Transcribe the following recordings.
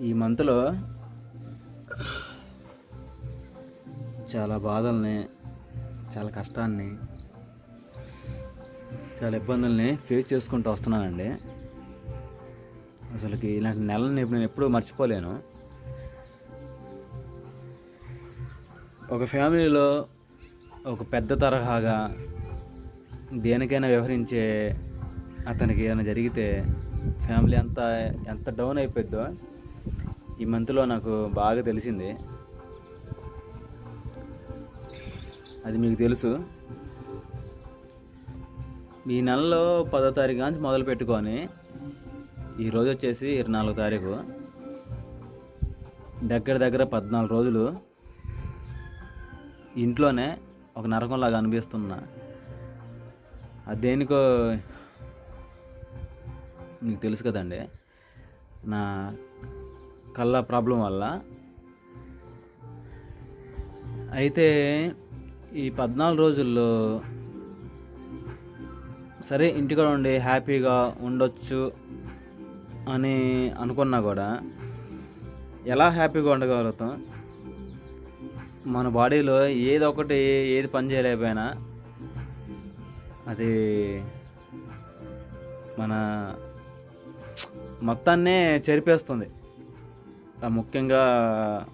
ఈ మంత్లో చాలా బాధల్ని, చాలా కష్టాన్ని, చాలా ఇబ్బందుల్ని ఫేస్ చేసుకుంటూ వస్తున్నానండి. అసలుకి ఇలాంటి నెలని నేను ఎప్పుడూ మర్చిపోలేను. ఒక ఫ్యామిలీలో ఒక పెద్ద తరహాగా దేనికైనా వ్యవహరించే అతనికి ఏమైనా జరిగితే ఫ్యామిలీ అంతా ఎంత డౌన్ అయిపోద్దో ఈ మంత్లో నాకు బాగా తెలిసింది. అది మీకు తెలుసు. ఈ నెలలో 10వ తారీఖు నుంచి మొదలు పెట్టుకొని ఈరోజు వచ్చేసి 24వ తారీఖు, దగ్గర 14 రోజులు ఇంట్లోనే ఒక నరకంలాగా అనిపిస్తున్నా. అది దేనికో మీకు తెలుసు కదండి, నా కళ్ళ ప్రాబ్లం వల్ల. అయితే ఈ 14 రోజుల్లో సరే ఇంటికాడ ఉండి హ్యాపీగా ఉండొచ్చు అని అనుకున్నా కూడా ఎలా హ్యాపీగా ఉండగలుగుతాం? మన బాడీలో ఏది పని చేయలేకపోయినా అది మన మొత్తాన్నే చెరిపేస్తుంది. ముఖ్యంగా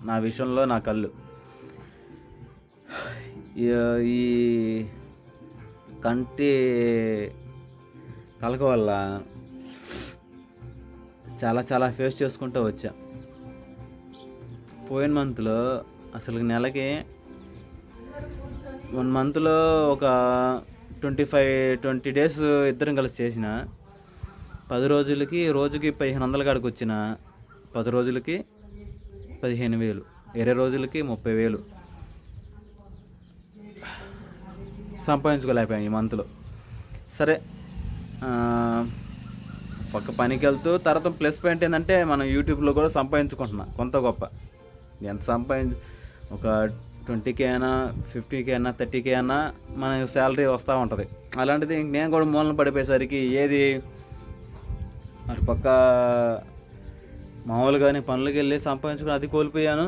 నా విషయంలో నా కళ్ళు. ఈ కంటి కలక వల్ల చాలా ఫేస్ చేసుకుంటూ వచ్చా. పోయిన మంత్లో అసలు నెలకి 1 మంత్లో ఒక 20 డేస్ ఇద్దరం కలిసి చేసిన 10 రోజులకి రోజుకి 1500 కాడికి వచ్చిన, 10 రోజులకి 15,000, 20 రోజులకి 30,000 సంపాదించుకోలేకపోయాను ఈ మంత్లో. సరే, పక్క పనికి వెళ్తూ తర్వాత ప్లస్ పాయింట్ ఏంటంటే మనం యూట్యూబ్లో కూడా సంపాదించుకుంటున్నా కొంత గొప్ప. ఎంత ఒక 20K అయినా 50K అయినా 30K అయినా మన శాలరీ వస్తూ ఉంటుంది. అలాంటిది నేను కూడా మూలన పడిపోయేసరికి ఏది అటు పక్క మామూలుగానే పనులకి వెళ్ళి సంపాదించుకుని అది కోల్పోయాను.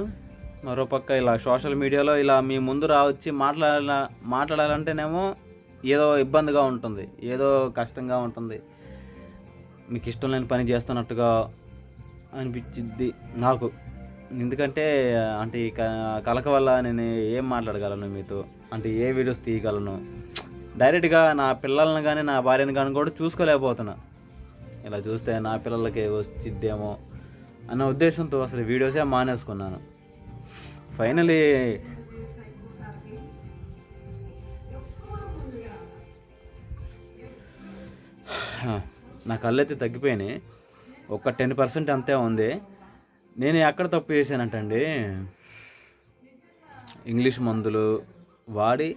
మరోపక్క ఇలా సోషల్ మీడియాలో ఇలా మీ ముందు వచ్చి మాట్లాడాలంటేనేమో ఏదో ఇబ్బందిగా ఉంటుంది, ఏదో కష్టంగా ఉంటుంది, మీకు ఇష్టం లేని పని చేస్తున్నట్టుగా అనిపించింది నాకు. ఎందుకంటే అంటే ఈ కలక వల్ల నేను ఏం మాట్లాడగలను మీతో, అంటే ఏ వీడియోస్ తీయగలను? డైరెక్ట్గా నా పిల్లల్ని కానీ నా భార్యని కానీ కూడా చూసుకోలేకపోతున్నా. ఇలా చూస్తే నా పిల్లలకి వచ్చిద్దేమో అన్న ఉద్దేశంతో అసలు వీడియోసే మానేసుకున్నాను. ఫైనలీ నా కళ్ళైతే తగ్గిపోయినాయి. ఒక 10% అంతే ఉంది. నేను ఎక్కడ తప్పు చేశానంటండి, ఇంగ్లీష్ మందులు వాడి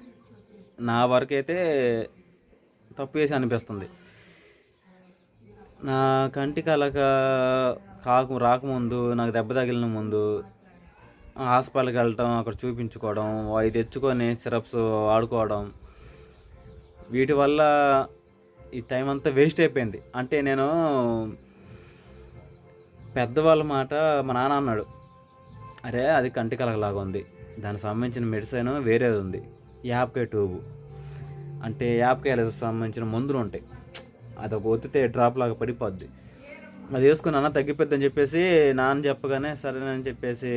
నా వరకైతే తప్పు చేసి అనిపిస్తుంది. నా కంటి కలక రాకముందు, నాకు దెబ్బ తగిలిన ముందు హాస్పిటల్కి వెళ్ళటం, అక్కడ చూపించుకోవడం, అవి తెచ్చుకొని సిరప్స్ వాడుకోవడం, వీటి వల్ల ఈ టైం అంతా వేస్ట్ అయిపోయింది. అంటే నేను పెద్దవాళ్ళ మాట మా నాన్న అన్నాడు, అరే అది కంటి కలకలాగా ఉంది, దానికి సంబంధించిన మెడిసిన్ వేరేది ఉంది, యాప్కే ట్యూబు అంటే యాప్కాయలకు సంబంధించిన మందులు ఉంటాయి, అది ఒక ఒత్తితే డ్రాప్ లాగా పడిపోద్ది, అది వేసుకుని నాన్న తగ్గిపోద్దని చెప్పేసి నాన్న చెప్పగానే సరేనని చెప్పేసి,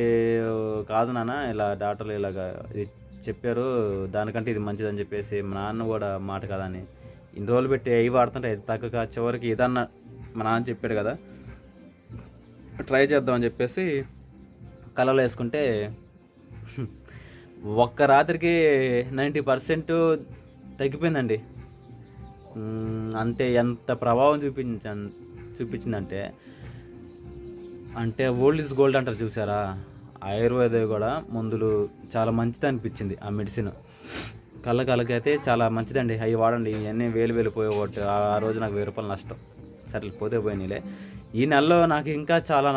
కాదు నాన్న ఇలా డాక్టర్లు ఇలాగా ఇది చెప్పారు, దానికంటే ఇది మంచిదని చెప్పేసి మా నాన్న కూడా మాట కదని ఇన్ని రోజులు పెట్టి అవి వాడుతుంటే అది తగ్గక చివరికి ఇదన్నా మా నాన్న చెప్పాడు కదా ట్రై చేద్దామని చెప్పేసి కళ్ళలో వేసుకుంటే ఒక్క రాత్రికి 90% తగ్గిపోయిందండి. అంటే ఎంత ప్రభావం చూపించిందంటే అంటే ఓల్డ్ ఈజ్ గోల్డ్ అంటారు చూసారా, ఆయుర్వేద కూడా మందులు చాలా మంచిది అనిపించింది. ఆ మెడిసిన్ కళ్ళకైతే చాలా మంచిదండి, అవి వాడండి. ఇవన్నీ వేలు పోయేవాటి. ఆ రోజు నాకు 1000 రూపాయలు నష్టం. సరే పోతే పోయినాయిలే. ఈ నెలలో నాకు ఇంకా చాలా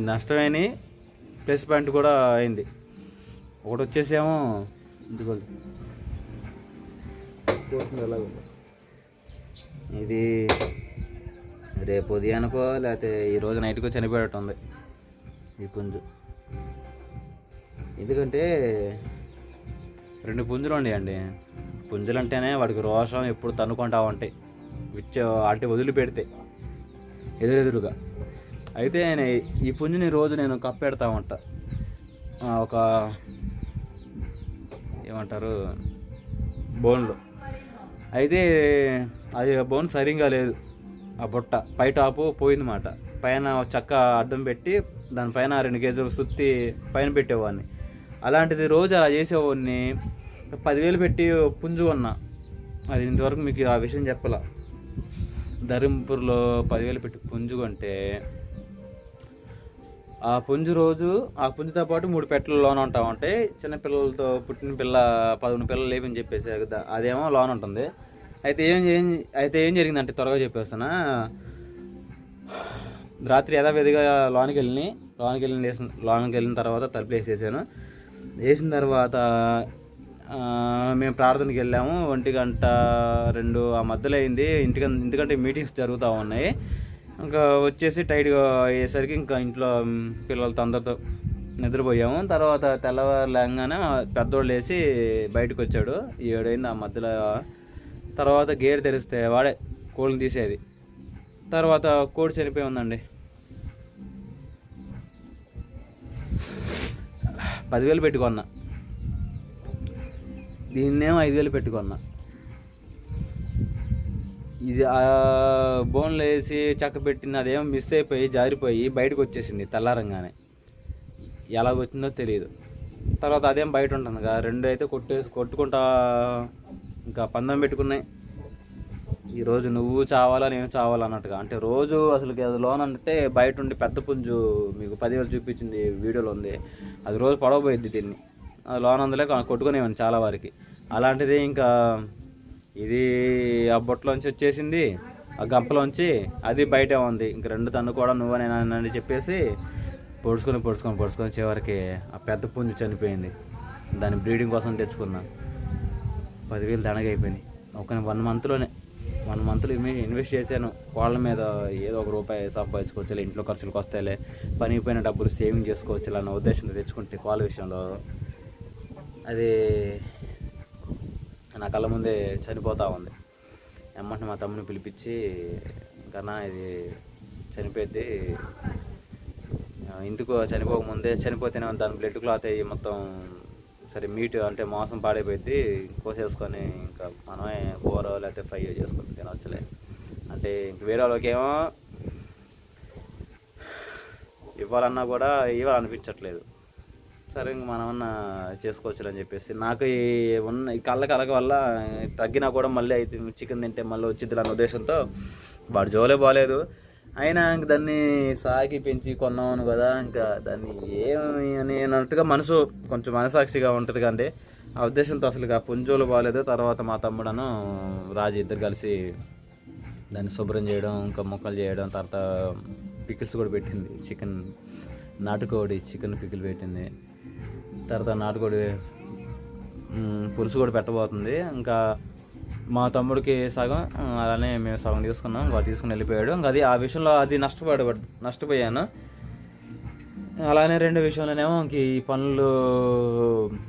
నష్టమైనవి ప్లస్ పాయింట్ కూడా అయింది. ఒకటి వచ్చేసేమో ఇదిగోండి, ఇది రేపు ఉదయానికో లేకపోతే ఈరోజు నైట్కో చనిపోయేటుంది ఈ పుంజు. ఎందుకంటే 2 పుంజులు ఉండేయండి. పుంజులు అంటేనే వాడికి రోషం ఎప్పుడు తన్నుకుంటా ఉంటాయి, అంటే వదిలిపెడితే ఎదురెదురుగా. అయితే ఈ పుంజుని రోజు నేను కప్పెడతా ఉంటా, ఒక ఏమంటారు బోన్లో. అయితే అది బోన్ సరిగ్గా లేదు, ఆ బుట్ట పై టాపు పోయిందన్నమాట. పైన చక్క అడ్డం పెట్టి దానిపైన 2 కేజీలు సుత్తి పైన పెట్టేవాడిని. అలాంటిది రోజు అలా చేసేవాడిని. 10,000 పెట్టి పుంజు కొన్నా, అది ఇంతవరకు మీకు ఆ విషయం చెప్పాల. ధర్మపూర్లో 10,000 పెట్టి పుంజు కొంటే ఆ పుంజుతో పాటు 3 పెట్టలు లోన్ ఉంటా ఉంటాయి. చిన్నపిల్లలతో పుట్టిన పిల్ల 11 పిల్లలు లేవని చెప్పేసి అదేమో లోన్ ఉంటుంది. అయితే ఏం జరిగిందంటే త్వరగా చెప్పేస్తానా. రాత్రి యథావిధిగా లోనికి వెళ్ళిన తర్వాత తలుపులు వేసేసాను. వేసిన తర్వాత మేము ప్రార్థనకి వెళ్ళాము. 1:02 ఆ మధ్యలో అయింది. ఎందుకంటే మీటింగ్స్ జరుగుతూ ఉన్నాయి. ఇంకా వచ్చేసి టైట్గా అయ్యేసరికి ఇంకా ఇంట్లో పిల్లలతో అందరితో నిద్రపోయాము. తర్వాత తెల్లవారు లేగానే పెద్దోళ్ళు వేసి బయటకు వచ్చాడు. 7 అయింది ఆ మధ్యలో. తర్వాత గేట్ తెరిస్తే వాడే కోళ్ళని తీసేది. తర్వాత కోడి చనిపోయి ఉందండి. 10,000 పెట్టుకున్నా, దీన్నేమో 5,000 పెట్టుకున్నా. ఇది బోన్లు వేసి చక్క పెట్టింది, అదేమో మిస్ అయిపోయి జారిపోయి బయటకు వచ్చేసింది తెల్లారంగానే. ఎలాగొచ్చిందో తెలియదు. తర్వాత అదేం బయట ఉంటుంది కదా, 2 అయితే కొట్టుకుంటా ఇంకా పందెం పెట్టుకున్నాయి. ఈరోజు నువ్వు చావాలా నేను చావాలా అన్నట్టుగా. అంటే రోజు అసలు అది లోన్ అంటే బయట ఉండి పెద్ద పుంజు మీకు 10,000 చూపించింది వీడియోలో ఉంది, అది రోజు పడవపోయిద్ది దీన్ని. అది లోన్ అందులో కొట్టుకునేవాడిని చాలా వారికి. అలాంటిది ఇంకా ఇది ఆ బొట్టలోంచి వచ్చేసింది, ఆ గంపలోంచి అది బయటే ఉంది. ఇంక 2 తన్ను కూడా నువ్వనేనని చెప్పేసి పొడుచుకొని చివరికి ఆ పెద్ద పుంజు చనిపోయింది. దాన్ని బ్రీడింగ్ కోసం తెచ్చుకున్నా. 10,000 దండగైపోయినాయి. ఒక 1 మంత్లో ఇన్వెస్ట్ చేశాను. కోళ్ళ మీద ఏదో ₹1 సంపాదించుకోవచ్చు, ఇంట్లో ఖర్చులకు వస్తాయిలే, పనిపోయిన డబ్బులు సేవింగ్ చేసుకోవచ్చు అన్న ఉద్దేశంతో తెచ్చుకుంటే కోళ్ళ విషయంలో అది నా కళ్ళ ముందే చనిపోతూ ఉంది. ఎమ్మంటే మా తమ్ముని పిలిపించి, కన్నా ఇది చనిపోద్ది, ఇందుకు చనిపోకముందే చనిపోతేనే దాని బ్లడ్ క్లాత్ అయ్యి మొత్తం సరే మీట్ అంటే మాంసం పాడైపోయింది, కోసేసుకొని ఇంకా మనమే కూర లేకపోతే ఫ్రై చేసుకొని తినవచ్చులే అంటే. ఇంక వేరే వాళ్ళకేమో ఇవ్వాలన్నా కూడా ఇవ్వాలనిపించట్లేదు. సరే ఇంక మనమన్నా చేసుకోవచ్చులని చెప్పేసి నాకు ఈ కళ్ళ వల్ల తగ్గినా కూడా మళ్ళీ అయితే చికెన్ తింటే మళ్ళీ వచ్చిద్ది అన్న ఉద్దేశంతో వాడు జోలే బాగాలేదు. అయినా ఇంక దాన్ని సాకి పెంచి కొన్నాను కదా, ఇంకా దాన్ని ఏమి అని అన్నట్టుగా కొంచెం మనసాక్షిగా ఉంటుంది. కానీ ఆ ఉద్దేశంతో అసలు ఆ పుంజోలు బాగాలేదు. తర్వాత మా తమ్ముడను రాజు ఇద్దరు కలిసి దాన్ని శుభ్రం చేయడం, ఇంకా ముక్కలు చేయడం, తర్వాత పికిల్స్ కూడా పెట్టింది. నాటుకోడి చికెన్ పికిల్ పెట్టింది. తర్వాత నాటుకోడి పులుసు కూడా పెట్టబోతుంది. ఇంకా మా తమ్ముడికి సగం, అలానే మేము సగం తీసుకున్నాం. ఇంకా తీసుకుని వెళ్ళిపోయాడు. ఇంకా ఆ విషయంలో అది నష్టపోయాను. అలానే 2 విషయంలోనేమో ఇంక ఈ పనులు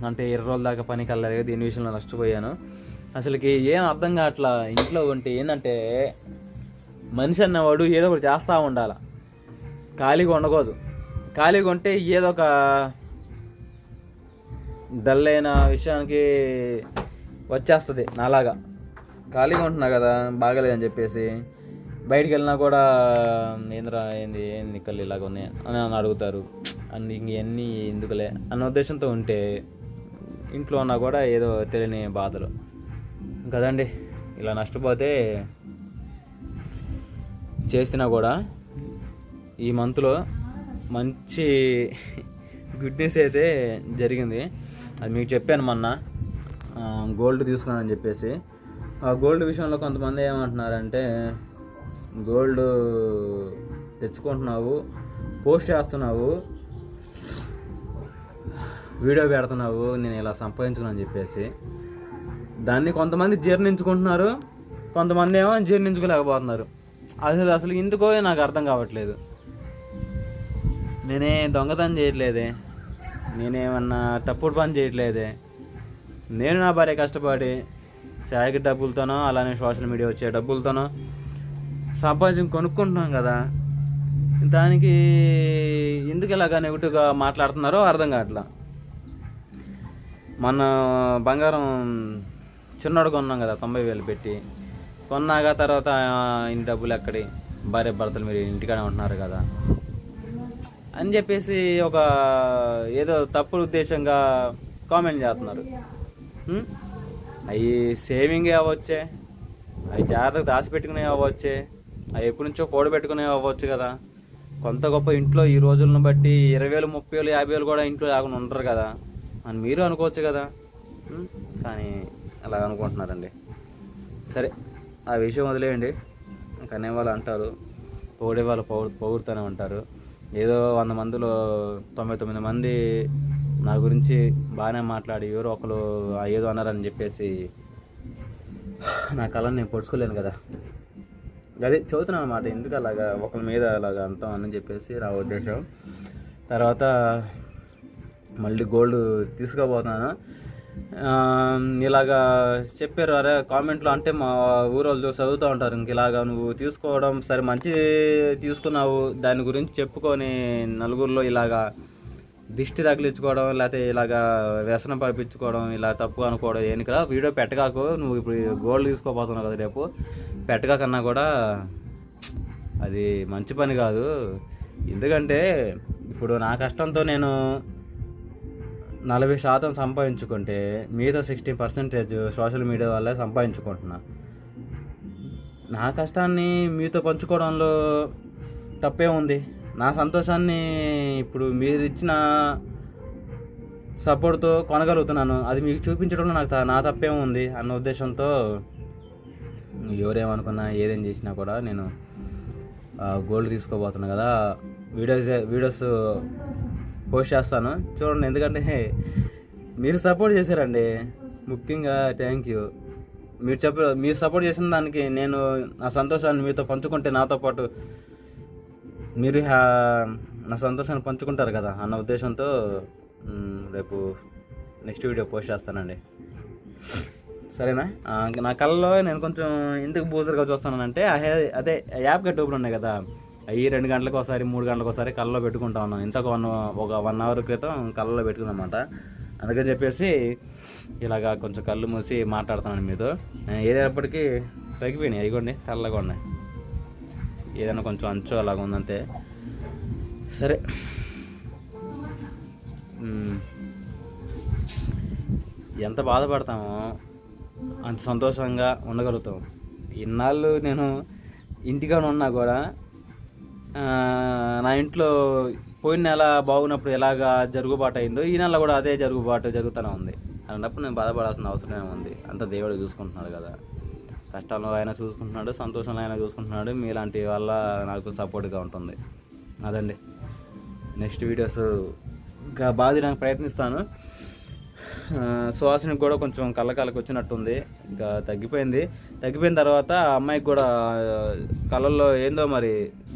అంటే 20 రోజుల దాకా పనికి వెళ్ళలేదు, దీని విషయంలో నష్టపోయాను. అసలుకి ఏం అర్థం కావట్లా. ఇంట్లో ఉంటే ఏంటంటే మనిషి అన్నవాడు ఏదో ఒకటి చేస్తూ ఉండాలి, ఖాళీగా ఉండకూడదు. ఖాళీగా ఉంటే ఏదో ఒక డల్లైన విషయానికి వచ్చేస్తుంది. నాలాగా ఖాళీగా ఉంటున్నా కదా, బాగలేదని చెప్పేసి బయటికి వెళ్ళినా కూడా ఏంది నిక్కలు ఇలాగ ఉన్నాయి అని అడుగుతారు. ఇవన్నీ ఎందుకులే అన్న ఉద్దేశంతో ఉంటే ఇంట్లో ఉన్నా కూడా ఏదో తెలియని బాధలు కదండి. ఇలా నష్టపోతే చేసినా కూడా ఈ మంత్లో మంచి గుడ్ న్యూస్ అయితే జరిగింది. అది మీకు చెప్పాను మొన్న, గోల్డ్ తీసుకున్నానని చెప్పేసి. ఆ గోల్డ్ విషయంలో కొంతమంది ఏమంటున్నారంటే, గోల్డ్ తెచ్చుకుంటున్నావు, పోస్ట్ చేస్తున్నావు, వీడియో పెడుతున్నావు, నేను ఇలా సంపాదించుకున్నాను చెప్పేసి. దాన్ని కొంతమంది జీర్ణించుకుంటున్నారు, కొంతమంది ఏమో జీర్ణించుకోలేకపోతున్నారు. అసలు ఎందుకో నాకు అర్థం కావట్లేదు. నేనే దొంగతనం చేయట్లేదే, నేనేమన్నా తప్పుడు పని చేయట్లేదే. నేను నా భార్య కష్టపడి శాఖ డబ్బులతోనో అలానే సోషల్ మీడియా వచ్చే డబ్బులతోనో సంపాదించి కొనుక్కుంటున్నాం కదా, దానికి ఎందుకు ఇలాగా నెగిటివ్గా మాట్లాడుతున్నారో అర్థం కావట్లా. మన బంగారం చిన్నోడు కొన్నాం కదా 90,000 పెట్టి, కొన్నాక తర్వాత ఇన్ని డబ్బులు ఎక్కడి, భార్య భర్తలు మీరు ఇంటికానే ఉంటున్నారు కదా అని చెప్పేసి ఒక ఏదో తప్పుడు ఉద్దేశంగా కామెంట్ చేస్తున్నారు. అవి సేవింగ్ అవ్వచ్చే, అవి జాగ్రత్తగా దాచిపెట్టుకునే అవ్వచ్చే, అవి ఎప్పటి నుంచో కూడబెట్టుకునే అవ్వచ్చు కదా. కొంత గొప్ప ఇంట్లో ఈ రోజులను బట్టి 20,000, 30,000, 50,000 కూడా ఇంట్లో లేకుండా ఉంటారు కదా అని మీరు అనుకోవచ్చు కదా. కానీ అలా అనుకుంటున్నారండి. సరే, ఆ విషయం వదిలేయండి. కనే వాళ్ళు అంటారు, పొగిడే వాళ్ళు పొగుడుతూనే ఉంటారు. ఏదో 100 మందిలో 99 మంది నా గురించి బాగానే మాట్లాడి ఎవరో ఒకరు ఏదో అన్నారని చెప్పేసి నా కళను నేను పొడుచుకోలేను కదా. అదే చదువుతున్నాను అన్నమాట. ఎందుకు అలాగా ఒకరి మీద అలాగా అంటాం అని చెప్పేసి నా ఉద్దేశం. తర్వాత మళ్ళీ గోల్డ్ తీసుకోబోతున్నాను. ఇలాగా చెప్పారు, అరే కామెంట్లో అంటే మా ఊరోళ్ళు చదువుతూ ఉంటారు, ఇంక ఇలాగా నువ్వు తీసుకోవడం సరే మంచి తీసుకున్నావు, దాని గురించి చెప్పుకొని నలుగురిలో ఇలాగా దిష్టి తగిలించుకోవడం, లేకపోతే ఇలాగా వ్యసనం పంపించుకోవడం, ఇలా తప్పు అనుకోవడం ఏనికరా. వీడియో పెట్టగాకు, నువ్వు ఇప్పుడు గోల్డ్ తీసుకోపోతున్నావు కదా, రేపు పెట్టగాకన్నా కూడా అది మంచి పని కాదు. ఎందుకంటే ఇప్పుడు నా కష్టంతో నేను 40% సంపాదించుకుంటే మిగతా 60% సోషల్ మీడియా వల్లే సంపాదించుకుంటున్నా. నా కష్టాన్ని మీతో పంచుకోవడంలో తప్పే ఉంది. నా సంతోషాన్ని ఇప్పుడు మీరు ఇచ్చిన సపోర్ట్తో కొనగలుగుతున్నాను, అది మీకు చూపించడంలో నా తప్పే ఉంది అన్న ఉద్దేశంతో ఎవరేమనుకున్నా ఏదేం చేసినా కూడా నేను గోల్డ్ తీసుకోబోతున్నా కదా, వీడియోస్ పోస్ట్ చేస్తాను చూడండి. ఎందుకంటే మీరు సపోర్ట్ చేశారండి, ముఖ్యంగా థ్యాంక్ యూ. మీరు సపోర్ట్ చేసిన దానికి నేను నా సంతోషాన్ని మీతో పంచుకుంటే నాతో పాటు మీరు నా సంతోషాన్ని పంచుకుంటారు కదా అన్న ఉద్దేశంతో రేపు నెక్స్ట్ వీడియో పోస్ట్ చేస్తానండి. సరేనా? నా కళ్ళలో నేను కొంచెం ఎందుకు బూజర్గా చూస్తానంటే అదే యాప్ కట్టూపులు ఉన్నాయి కదా, అవి 2 గంటలకు ఒకసారి 3 గంటలకు ఒకసారి కళ్ళలో పెట్టుకుంటా ఉన్నాను. ఇంతకు ఒక 1 అవర్ క్రితం కళ్ళలో పెట్టుకున్నమాట. అందుకని చెప్పేసి ఇలాగా కొంచెం కళ్ళు మూసి మాట్లాడుతున్నాను మీతో. ఏదైనప్పటికీ తగ్గిపోయినాయి, అయిగోండి తెల్లగా ఉన్నాయి, ఏదైనా కొంచెం అంచు అలాగ ఉందంతే. సరే, ఎంత బాధపడతామో అంత సంతోషంగా ఉండగలుగుతాం. ఇన్నాళ్ళు నేను ఇంటికాడ ఉన్నా కూడా నా ఇంట్లో పోయిన నెల బాగున్నప్పుడు ఎలాగా జరుగుబాటు అయిందో ఈ నెల కూడా అదే జరుగుతూనే ఉంది. అన్నప్పుడు నేను బాధపడాల్సిన అవసరం ఏముంది, అంత దేవుడు చూసుకుంటున్నాడు కదా. కష్టాల్లో ఆయన చూసుకుంటున్నాడు, సంతోషంలో ఆయన చూసుకుంటున్నాడు. మీలాంటి వల్ల నాకు సపోర్ట్గా ఉంటుంది. అదండి, నెక్స్ట్ వీడియోస్ ఇంకా బాగా తీయడానికి ప్రయత్నిస్తాను. సుహాసినికి కూడా కొంచెం కళ్ళకి వచ్చినట్టుంది, ఇంకా తగ్గిపోయిన తర్వాత అమ్మాయికి కూడా కళ్ళల్లో ఏందో మరి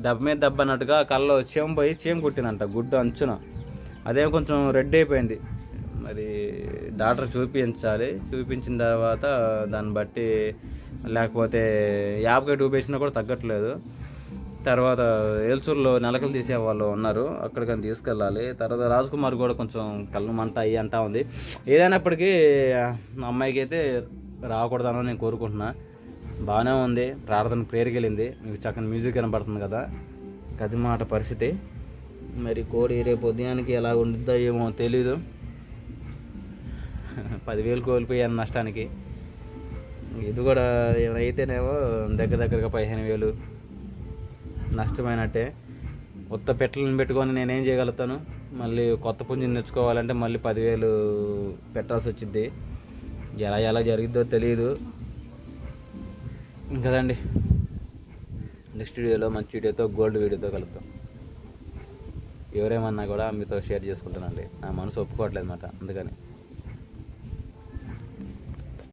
దెబ్బ మీద దెబ్బ అన్నట్టుగా కళ్ళలో చీమ కుట్టిందంట గుడ్డు అంచున. అదేమో కొంచెం రెడ్ అయిపోయింది. మరి డాక్టర్ చూపించిన తర్వాత దాన్ని బట్టి లేకపోతే 50 ట్యూబ్ వేసినా కూడా తగ్గట్లేదు. తర్వాత ఏల్చూరులో నెలకలు తీసే వాళ్ళు ఉన్నారు, అక్కడికని తీసుకెళ్ళాలి. తర్వాత రాజ్కుమార్ కూడా కొంచెం కళ్ళు మంట అయ్యి అంటా ఉంది. ఏదైనప్పటికీ మా అమ్మాయికి అయితే రాకూడదని నేను కోరుకుంటున్నా. బాగానే ఉంది, ప్రార్థన ప్రేయర్కి వెళ్ళింది, మీకు చక్కని మ్యూజిక్ కనబడుతుంది కదా. అది మాట పరిస్థితి. మరి కోడి రేపు ఉదయానికి ఎలా ఉండిద్దో ఏమో తెలీదు. 10,000 కోల్పోయాను నష్టానికి. ఇది కూడా అయితేనేమో దగ్గరగా 15,000 నష్టమైనట్టే. కొత్త పెట్టలను పెట్టుకొని నేనేం చేయగలుగుతాను? మళ్ళీ కొత్త పుంజిని తెచ్చుకోవాలంటే మళ్ళీ 10,000 పెట్టాల్సి వచ్చింది. ఎలా జరిగిద్దో తెలియదు కదండి. నెక్స్ట్ వీడియోలో మంచి వీడియోతో గోల్డ్ వీడియోతో కలుద్దాం. ఎవరేమన్నా కూడా మీతో షేర్ చేసుకుంటానండి, నా మనసు ఒప్పుకోవట్లేదు అన్నమాట. అందుకని